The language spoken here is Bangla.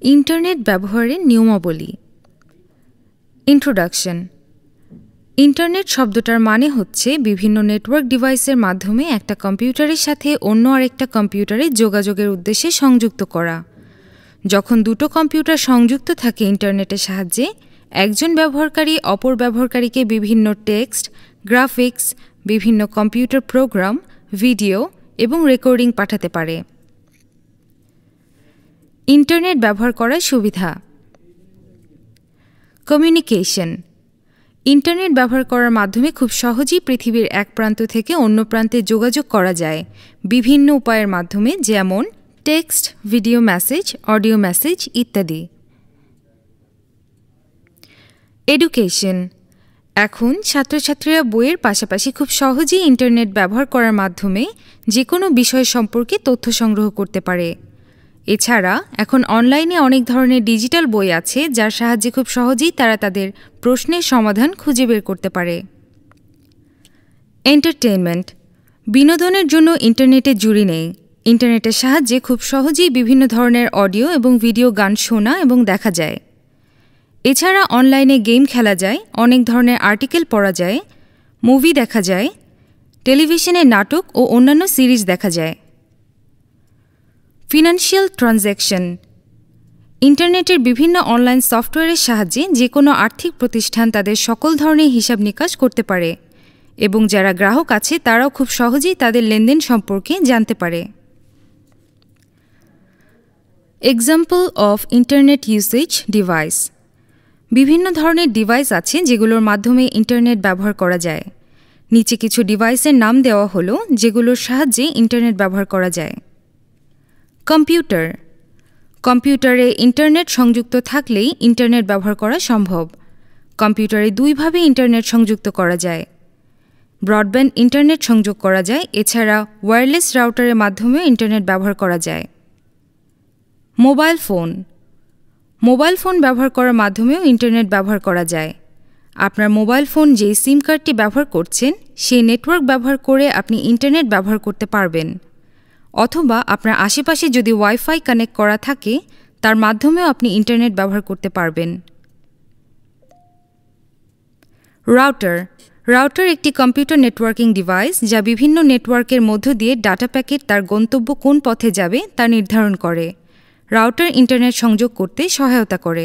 ইন্টারনেট ব্যবহারের নিয়মাবলী। ইন্ট্রোডাকশন। ইন্টারনেট শব্দটার মানে হচ্ছে বিভিন্ন নেটওয়ার্ক ডিভাইসের মাধ্যমে একটা কম্পিউটারের সাথে অন্য আরেকটা কম্পিউটারে যোগাযোগের উদ্দেশ্যে সংযুক্ত করা। যখন দুটো কম্পিউটার সংযুক্ত থাকে ইন্টারনেটের সাহায্যে, একজন ব্যবহারকারী অপর ব্যবহারকারীকে বিভিন্ন টেক্সট, গ্রাফিক্স, বিভিন্ন কম্পিউটার প্রোগ্রাম, ভিডিও এবং রেকর্ডিং পাঠাতে পারে। ইন্টারনেট ব্যবহার করার সুবিধা। কমিউনিকেশন। ইন্টারনেট ব্যবহার করার মাধ্যমে খুব সহজেই পৃথিবীর এক প্রান্ত থেকে অন্য প্রান্তে যোগাযোগ করা যায় বিভিন্ন উপায়ের মাধ্যমে, যেমন text, video message, audio message ইত্যাদি। এডুকেশন। এখন ছাত্রছাত্রীরা বইয়ের পাশাপাশি খুব সহজেই ইন্টারনেট ব্যবহার করার মাধ্যমে যে কোনো বিষয় সম্পর্কে তথ্য সংগ্রহ করতে পারে। এছাড়া এখন অনলাইনে অনেক ধরনের ডিজিটাল বই আছে, যার সাহায্যে খুব সহজেই তারা তাদের প্রশ্নের সমাধান খুঁজে বের করতে পারে। এন্টারটেইনমেন্ট। বিনোদনের জন্য ইন্টারনেটের জুড়ি নেই। ইন্টারনেটের সাহায্যে খুব সহজেই বিভিন্ন ধরনের অডিও এবং ভিডিও গান শোনা এবং দেখা যায়। এছাড়া অনলাইনে গেম খেলা যায়, অনেক ধরনের আর্টিকেল পড়া যায়, মুভি দেখা যায়, টেলিভিশনে নাটক ও অন্যান্য সিরিজ দেখা যায়। Financial transaction. ইন্টারনেটের বিভিন্ন অনলাইন সফটওয়্যারের সাহায্যে যে কোনো আর্থিক প্রতিষ্ঠান তাদের সকল ধরনের হিসাব নিকাশ করতে পারে এবং যারা গ্রাহক আছে তারাও খুব সহজেই তাদের লেনদেন সম্পর্কে জানতে পারে। Example of internet usage device. বিভিন্ন ধরনের ডিভাইস আছে যেগুলোর মাধ্যমে ইন্টারনেট ব্যবহার করা যায়। নিচে কিছু ডিভাইসের নাম দেওয়া হলো যেগুলোর সাহায্যে ইন্টারনেট ব্যবহার করা যায়। কম্পিউটার। কম্পিউটারে ইন্টারনেট সংযুক্ত থাকলেই ইন্টারনেট ব্যবহার করা সম্ভব। কম্পিউটারে দুইভাবে ইন্টারনেট সংযুক্ত করা যায়। ব্রডব্যান্ড ইন্টারনেট সংযোগ করা যায়, এছাড়া ওয়্যারলেস রাউটারের মাধ্যমেও ইন্টারনেট ব্যবহার করা যায়। Mobile phone. মোবাইল ফোন ব্যবহার করার মাধ্যমেও ইন্টারনেট ব্যবহার করা যায়। আপনার মোবাইল ফোন যেই সিম কার্ডটি ব্যবহার করছেন সেই নেটওয়ার্ক ব্যবহার করে আপনি ইন্টারনেট ব্যবহার করতে পারবেন, অথবা আপনার আশেপাশে যদি ওয়াইফাই কানেক্ট করা থাকে তার মাধ্যমেও আপনি ইন্টারনেট ব্যবহার করতে পারবেন। রাউটার। রাউটার একটি কম্পিউটার নেটওয়ার্কিং ডিভাইস যা বিভিন্ন নেটওয়ার্কের মধ্য দিয়ে ডাটা প্যাকেট তার গন্তব্য কোন পথে যাবে তা নির্ধারণ করে। রাউটার ইন্টারনেট সংযোগ করতে সহায়তা করে।